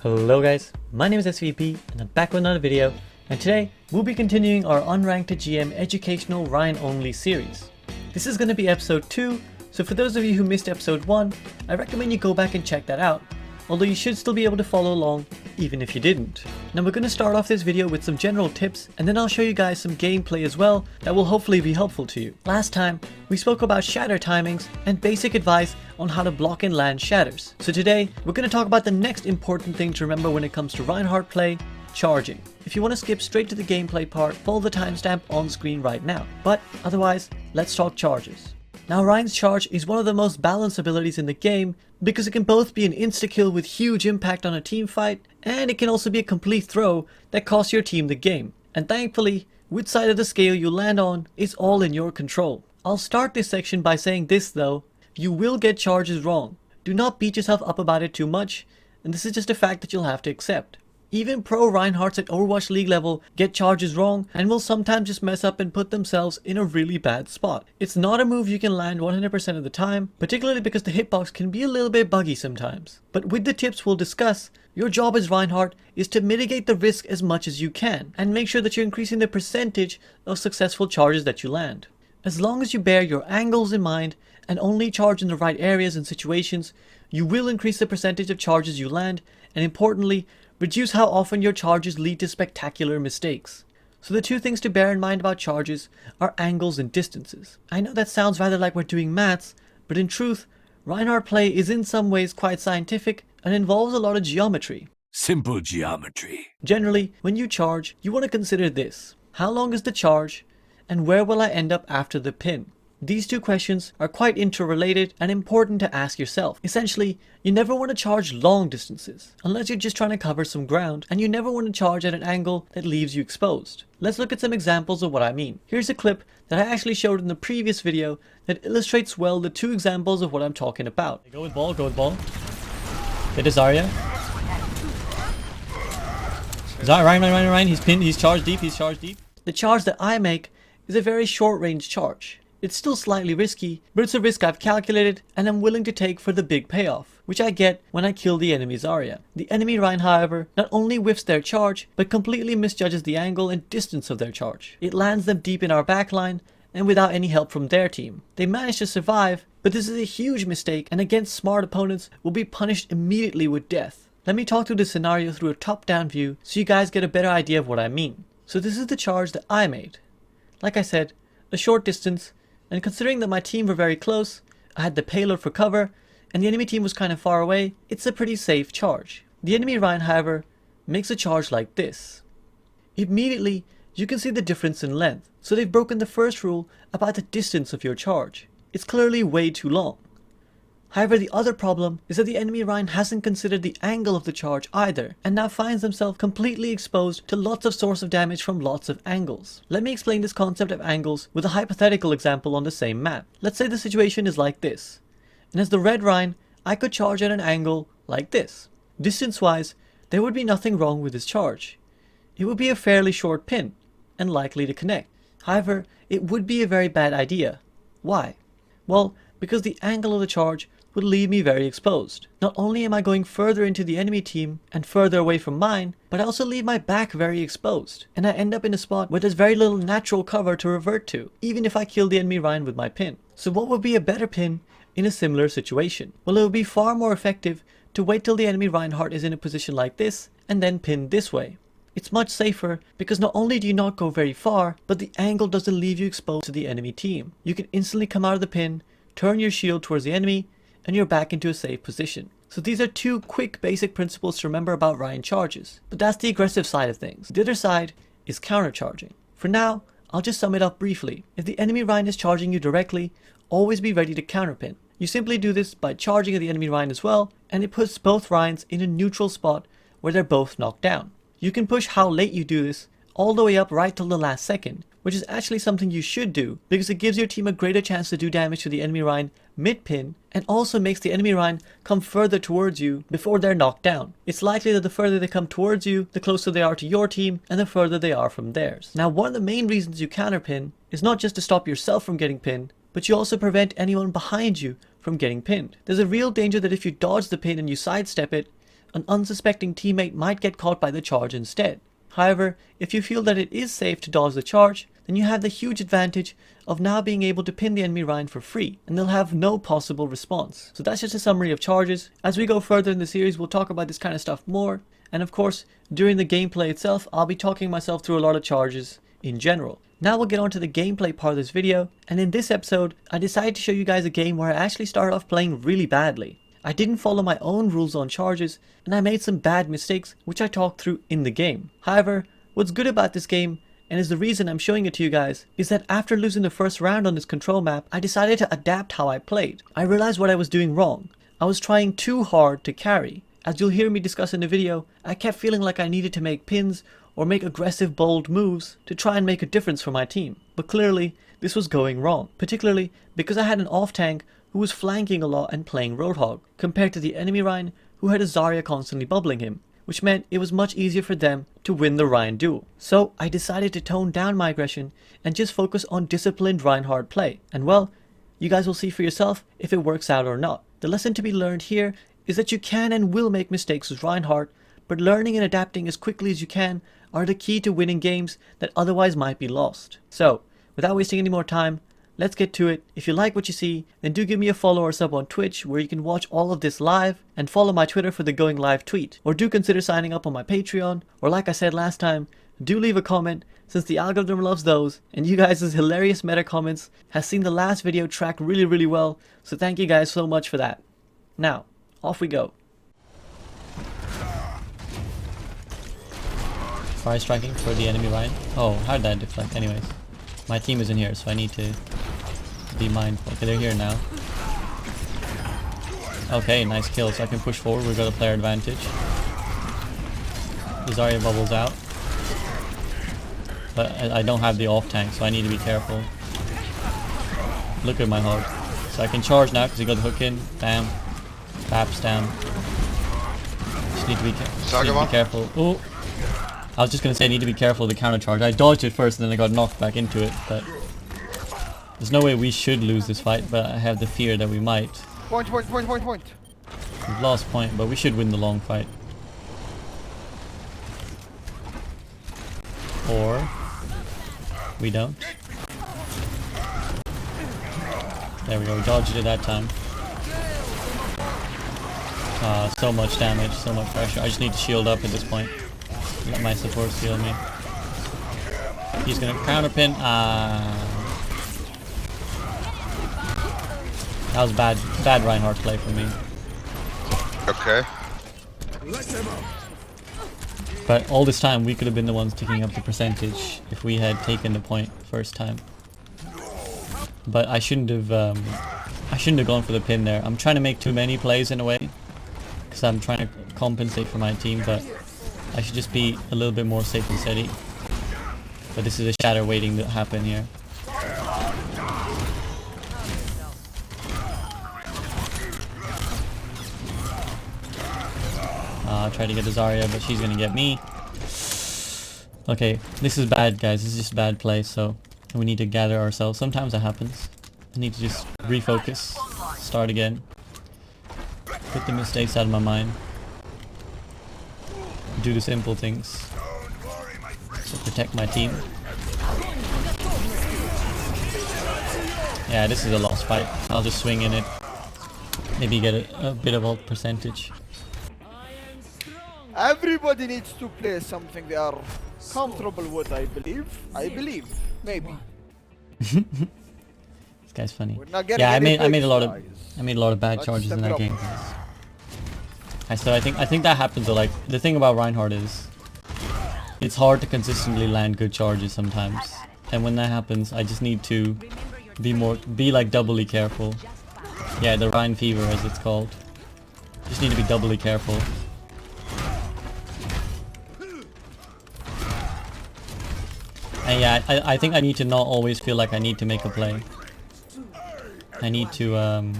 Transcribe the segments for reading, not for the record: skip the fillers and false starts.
Hello guys, my name is SVP and I'm back with another video, and today we'll be continuing our Unranked to GM educational Rein only series. This is going to be episode 2, so for those of you who missed episode 1, I recommend you go back and check that out, although you should still be able to follow along even if you didn't. Now we're going to start off this video with some general tips, and then I'll show you guys some gameplay as well that will hopefully be helpful to you. Last time we spoke about shatter timings and basic advice on how to block and land shatters. So today we're going to talk about the next important thing to remember when it comes to Reinhardt play: charging. If you want to skip straight to the gameplay part, follow the timestamp on screen right now. But otherwise, let's talk charges. Now Rein's charge is one of the most balanced abilities in the game because it can both be an insta-kill with huge impact on a team fight, and it can also be a complete throw that costs your team the game. And thankfully, which side of the scale you land on is all in your control. I'll start this section by saying this though: you will get charges wrong. Do not beat yourself up about it too much, and this is just a fact that you'll have to accept. Even pro Reinhardts at Overwatch League level get charges wrong and will sometimes just mess up and put themselves in a really bad spot. It's not a move you can land 100% of the time, particularly because the hitbox can be a little bit buggy sometimes. But with the tips we'll discuss, your job as Reinhardt is to mitigate the risk as much as you can and make sure that you're increasing the percentage of successful charges that you land. As long as you bear your angles in mind and only charge in the right areas and situations, you will increase the percentage of charges you land, and importantly, reduce how often your charges lead to spectacular mistakes. So the two things to bear in mind about charges are angles and distances. I know that sounds rather like we're doing maths, but in truth, Reinhardt play is in some ways quite scientific and involves a lot of geometry. Simple geometry. Generally, when you charge, you want to consider this: how long is the charge, and where will I end up after the pin? These two questions are quite interrelated and important to ask yourself. Essentially, you never want to charge long distances, unless you're just trying to cover some ground, and you never want to charge at an angle that leaves you exposed. Let's look at some examples of what I mean. Here's a clip that I actually showed in the previous video that illustrates well the two examples of what I'm talking about. Go with ball, go with ball. It is Zarya. Rein, he's pinned, he's charged deep. The charge that I make is a very short range charge. It's still slightly risky, but it's a risk I've calculated and I'm willing to take for the big payoff, which I get when I kill the enemy Zarya. The enemy Rein, however, not only whiffs their charge, but completely misjudges the angle and distance of their charge. It lands them deep in our backline and without any help from their team. They manage to survive, but this is a huge mistake, and against smart opponents will be punished immediately with death. Let me talk through this scenario through a top-down view so you guys get a better idea of what I mean. So this is the charge that I made. Like I said, a short distance, and considering that my team were very close, I had the payload for cover, and the enemy team was kind of far away, it's a pretty safe charge. The enemy Rein, however, makes a charge like this. Immediately, you can see the difference in length, so they've broken the first rule about the distance of your charge. It's clearly way too long. However, the other problem is that the enemy Rein hasn't considered the angle of the charge either, and now finds themselves completely exposed to lots of source of damage from lots of angles. Let me explain this concept of angles with a hypothetical example on the same map. Let's say the situation is like this, and as the red Rein, I could charge at an angle like this. Distance-wise, there would be nothing wrong with this charge. It would be a fairly short pin, and likely to connect. However, it would be a very bad idea. Why? Well, because the angle of the charge would leave me very exposed. Not only am I going further into the enemy team and further away from mine, but I also leave my back very exposed, and I end up in a spot where there's very little natural cover to revert to, even if I kill the enemy Rein with my pin. So what would be a better pin in a similar situation? Well, it would be far more effective to wait till the enemy Reinhardt is in a position like this and then pin this way. It's much safer because not only do you not go very far, but the angle doesn't leave you exposed to the enemy team. You can instantly come out of the pin, turn your shield towards the enemy, and you're back into a safe position. So these are two quick basic principles to remember about Rein charges. But that's the aggressive side of things. The other side is counter-charging. For now, I'll just sum it up briefly. If the enemy Rein is charging you directly, always be ready to counterpin. You simply do this by charging at the enemy Rein as well, and it puts both Reins in a neutral spot where they're both knocked down. You can push how late you do this all the way up right till the last second, which is actually something you should do because it gives your team a greater chance to do damage to the enemy Rein mid-pin, and also makes the enemy Rein come further towards you before they're knocked down. It's likely that the further they come towards you, the closer they are to your team, and the further they are from theirs. Now, one of the main reasons you counterpin is not just to stop yourself from getting pinned, but you also prevent anyone behind you from getting pinned. There's a real danger that if you dodge the pin and you sidestep it, an unsuspecting teammate might get caught by the charge instead. However, if you feel that it is safe to dodge the charge, then you have the huge advantage of now being able to pin the enemy Rein for free, and they'll have no possible response. So that's just a summary of charges. As we go further in the series, we'll talk about this kind of stuff more, and of course, during the gameplay itself, I'll be talking myself through a lot of charges in general. Now we'll get on to the gameplay part of this video, and in this episode, I decided to show you guys a game where I actually started off playing really badly. I didn't follow my own rules on charges, and I made some bad mistakes which I talked through in the game. However, what's good about this game, and is the reason I'm showing it to you guys, is that after losing the first round on this control map, I decided to adapt how I played. I realized what I was doing wrong. I was trying too hard to carry. As you'll hear me discuss in the video, I kept feeling like I needed to make pins or make aggressive bold moves to try and make a difference for my team. But clearly, this was going wrong, particularly because I had an off tank who was flanking a lot and playing Roadhog, compared to the enemy Rein who had a Zarya constantly bubbling him, which meant it was much easier for them to win the Rein duel. So I decided to tone down my aggression and just focus on disciplined Reinhardt play. And well, you guys will see for yourself if it works out or not. The lesson to be learned here is that you can and will make mistakes with Reinhardt, but learning and adapting as quickly as you can are the key to winning games that otherwise might be lost. So, without wasting any more time, let's get to it. If you like what you see, then do give me a follow or sub on Twitch where you can watch all of this live, and follow my Twitter for the going live tweet. Or do consider signing up on my Patreon, or like I said last time, do leave a comment since the algorithm loves those, and you guys' hilarious meta comments has seen the last video track really well, so thank you guys so much for that. Now, off we go. Fire striking for the enemy Rein. Oh, how did that deflect? Anyways, my team isn't here, so I need to be mindful. Okay, they're here now. Okay, nice kill. So I can push forward. We've got a player advantage. The Zarya bubbles out, but I don't have the off tank, so I need to be careful. Look at my hog. So I can charge now because he got the hook in. Bam. Baps down. Just need to be careful. Oh. I was just going to say I need to be careful of the counter charge. I dodged it first and then I got knocked back into it, but there's no way we should lose this fight, but I have the fear that we might. Point. We've lost point, but we should win the long fight. Or we don't. There we go, we dodged it that time. So much damage, so much pressure. I just need to shield up at this point. Let my support shield me. He's gonna counterpin. That was bad Reinhardt play for me. Okay. But all this time we could have been the ones taking up the percentage if we had taken the point first time. But I shouldn't have gone for the pin there. I'm trying to make too many plays in a way, because I'm trying to compensate for my team, but I should just be a little bit more safe and steady. But this is a shatter waiting to happen here. I'll try to get the Zarya, but she's gonna get me. Okay, this is bad, guys. This is just bad play, so we need to gather ourselves. Sometimes that happens. I need to just refocus, start again, put the mistakes out of my mind, do the simple things to protect my team. Yeah, this is a lost fight. I'll just swing in it, maybe get a bit of ult percentage. Everybody needs to play something they are comfortable with, I believe. Maybe. This guy's funny. Yeah, I made a lot of bad charges in that game. So I think that happens though. Like, the thing about Reinhardt is it's hard to consistently land good charges sometimes, and when that happens I just need to be like doubly careful. Yeah, the Rein fever as it's called. Just need to be doubly careful. And yeah, I think I need to not always feel like I need to make a play. I need to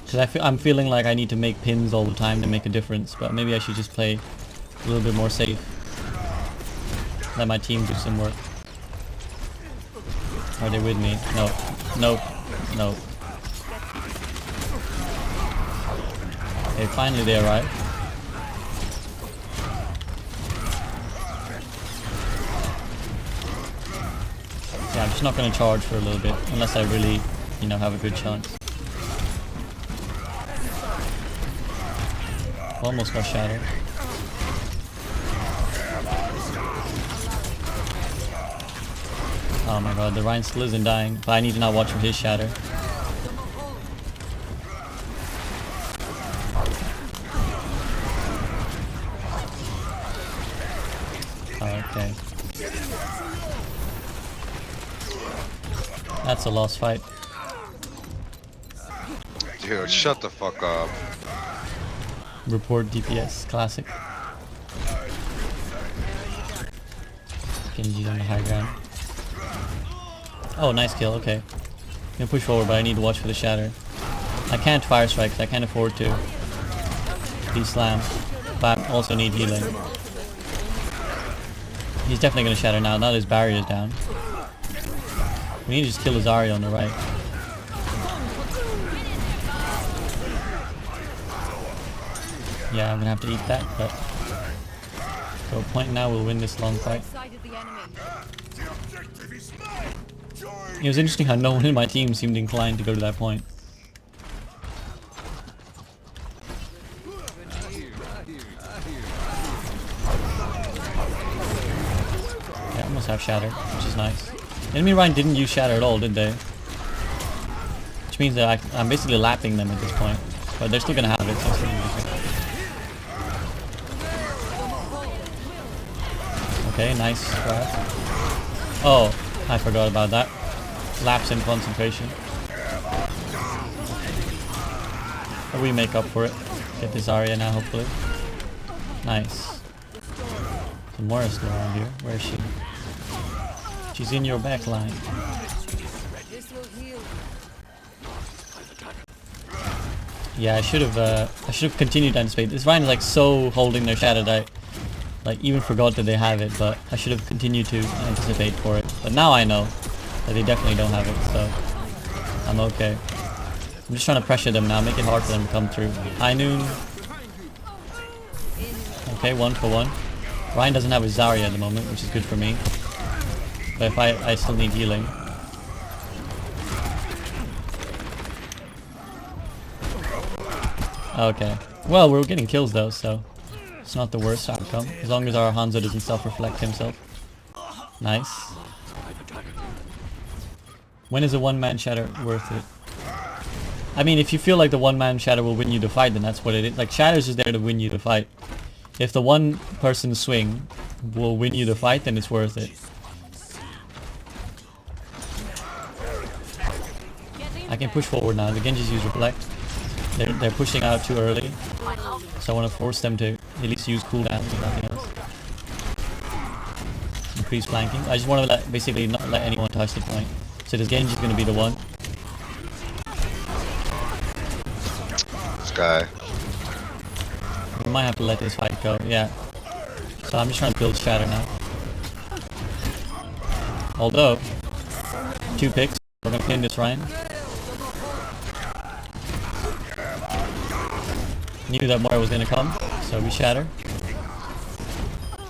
because I'm feeling like I need to make pins all the time to make a difference, but maybe I should just play a little bit more safe. Let my team do some work. Are they with me? No. Nope. Nope. Okay, finally they arrive. Yeah, I'm just not going to charge for a little bit unless I really, you know, have a good chance. Almost got shattered. Oh my god, the Rein still isn't dying, but I need to now watch for his shatter. Oh, okay. That's a lost fight. Dude, shut the fuck up. Report DPS, classic. Genji's on the high ground. Oh, nice kill, okay. I'm gonna push forward, but I need to watch for the shatter. I can't fire strike, 'cause I can't afford to. He slammed, but I also need healing. He's definitely gonna shatter now that his barrier is down. We need to just kill his Zarya on the right. Yeah, I'm gonna have to eat that, but so a point now we'll win this long fight. It was interesting how no one in my team seemed inclined to go to that point. Yeah, I must have shatter, which is nice. Enemy Rein didn't use shatter at all, did they? Which means that I'm basically lapping them at this point. But they're still gonna have it, so it's gonna be okay. Okay, nice grab. Oh, I forgot about that. Lapse in concentration. But we make up for it. Get this Zarya now, hopefully. Nice. The Moira still around here. Where is she? She's in your back line. Yeah, I should have continued to anticipate. This Rein is like so holding their shadow that I like even forgot that they have it, but I should have continued to anticipate for it. But now I know that they definitely don't have it, so I'm okay. I'm just trying to pressure them now, make it hard for them to come through. High noon. Okay, 1 for 1. Rein doesn't have his Zarya at the moment, which is good for me. But if I still need healing. Okay. Well, we're getting kills though, so it's not the worst outcome. As long as our Hanzo doesn't self-reflect himself. Nice. When is a one-man shatter worth it? I mean, if you feel like the one-man shatter will win you the fight, then that's what it is. Like, shatter's just there to win you the fight. If the one-person swing will win you the fight, then it's worth it. I can push forward now. The Genjis use reflect. They're pushing out too early, so I want to force them to at least use cooldowns and nothing else. Increase flanking. I just want to basically not let anyone touch the point. So this Genji is going to be the one. This guy. We might have to let this fight go. Yeah. So I'm just trying to build shatter now. Although 2 picks, we're going to pin this Rein. Knew that Moira was going to come, so we shatter.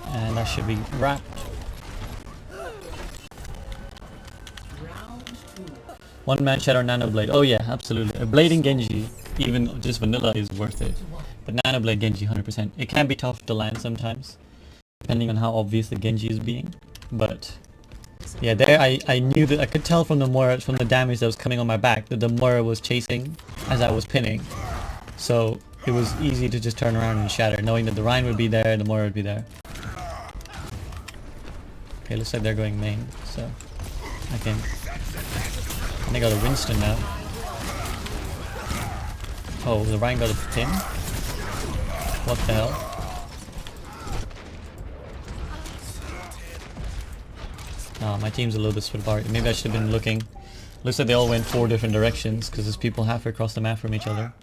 And that should be wrapped. One man shatter nano blade. Oh yeah, absolutely. A blading Genji, even just vanilla, is worth it. But nano blade Genji 100%. It can be tough to land sometimes, depending on how obvious the Genji is being. But yeah, there I knew that I could tell from the Moira, from the damage that was coming on my back, that the Moira was chasing as I was pinning. So it was easy to just turn around and shatter, knowing that the Rein would be there and the Moira would be there. Okay, looks like they're going main, so I can. And they got a Winston now. Oh, the Rein got a pin? What the hell? Oh, my team's a little bit split apart. Maybe I should have been looking. Looks like they all went 4 different directions because there's people halfway across the map from each other.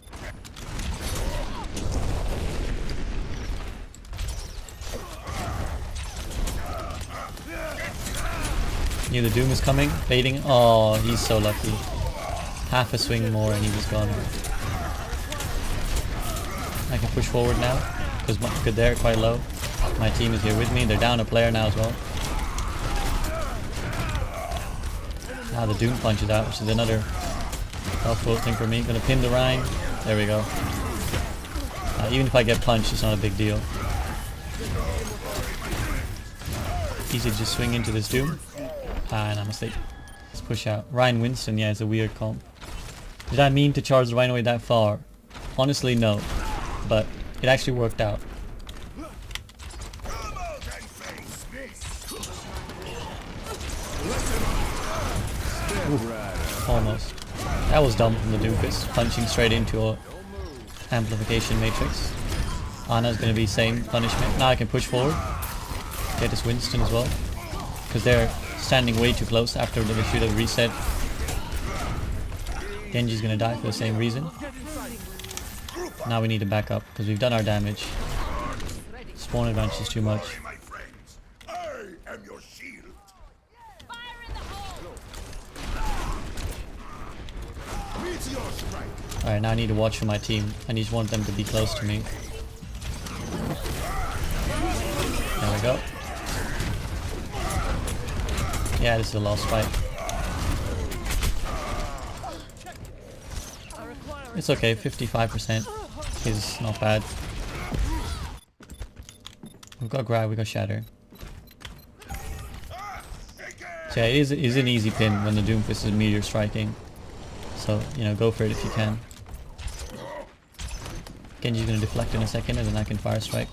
Knew the Doom is coming, baiting. Oh, he's so lucky. Half a swing more and he was gone. I can push forward now because they're quite low. My team is here with me. They're down a player now as well. Now the Doom punches out, which is another helpful thing for me. Gonna pin the Rein. There we go. Even if I get punched, it's not a big deal. Easy to just swing into this Doom. No mistake. Let's push out. Rein Winston, yeah, it's a weird comp. Did I mean to charge the Rein away that far? Honestly, no. But it actually worked out. Ooh, almost. That was dumb from the Doofus, punching straight into a amplification matrix. Ana's gonna be same punishment. Now I can push forward. Get this Winston as well. Because they're standing way too close after they should have reset. Genji's gonna die for the same reason. Now we need to back up because we've done our damage. Spawn advantage is too much. Alright, now I need to watch for my team. I just want them to be close to me. There we go. Yeah, this is a lost fight. It's okay, 55% is not bad. We've got grab, we got shatter. So yeah, it is an easy pin when the Doomfist is meteor striking. So, you know, go for it if you can. Genji's gonna deflect in a second and then I can fire strike.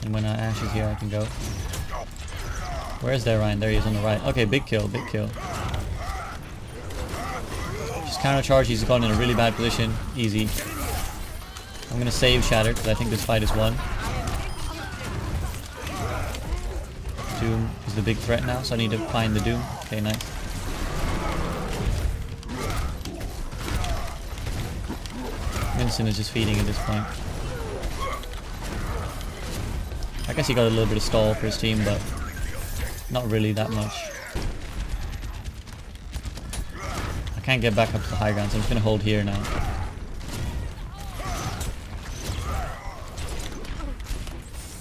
And when Ashe is here, I can go. Where's their Rein? There he is on the right. Okay, big kill, big kill. Just counter charge, he's gone in a really bad position. Easy. I'm gonna save Shatter because I think this fight is won. Doom is the big threat now, so I need to find the Doom. Okay, nice. Winston is just feeding at this point. I guess he got a little bit of stall for his team, but not really that much. I can't get back up to the high ground, so I'm just gonna hold here now.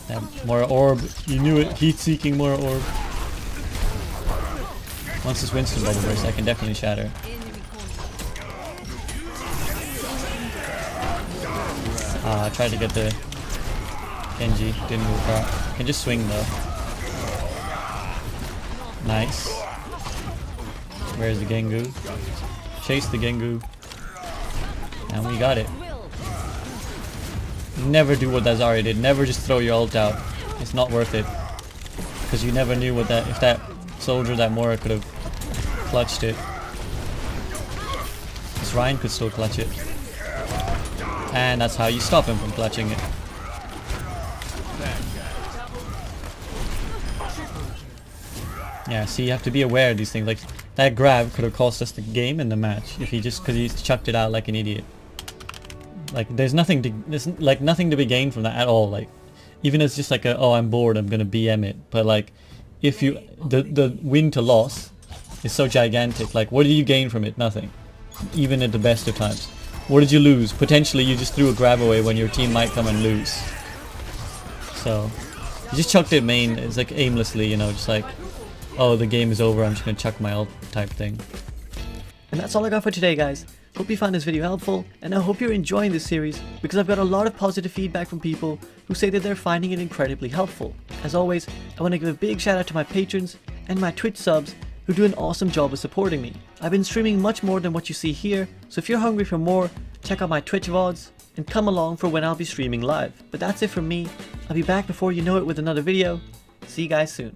Yeah, Mora orb. You knew it. Heat seeking Mora orb. Once this Winston bubble burst, I can definitely shatter. I tried to get the Genji, didn't work out. Can just swing though. Nice. Where's the Gengu? Chase the Gengu. And we got it. Never do what that Zarya did. Never just throw your ult out. It's not worth it. Because you never knew what if that soldier, that Mora could have clutched it. This Rein could still clutch it. And that's how you stop him from clutching it. Yeah, see, you have to be aware of these things. Like, that grab could have cost us the game and the match if because he chucked it out like an idiot. Like, there's nothing to be gained from that at all. Like, even as just like oh, I'm bored, I'm gonna BM it. But like, if you the win to loss is so gigantic. Like, what did you gain from it? Nothing. Even at the best of times. What did you lose? Potentially, you just threw a grab away when your team might come and lose. So, you just chucked it main. It's like aimlessly, you know, just like, oh, the game is over, I'm just gonna chuck my ult type thing. And that's all I got for today, guys. Hope you found this video helpful, and I hope you're enjoying this series because I've got a lot of positive feedback from people who say that they're finding it incredibly helpful. As always, I want to give a big shout out to my patrons and my Twitch subs who do an awesome job of supporting me. I've been streaming much more than what you see here, so if you're hungry for more, check out my Twitch VODs and come along for when I'll be streaming live. But that's it from me. I'll be back before you know it with another video. See you guys soon.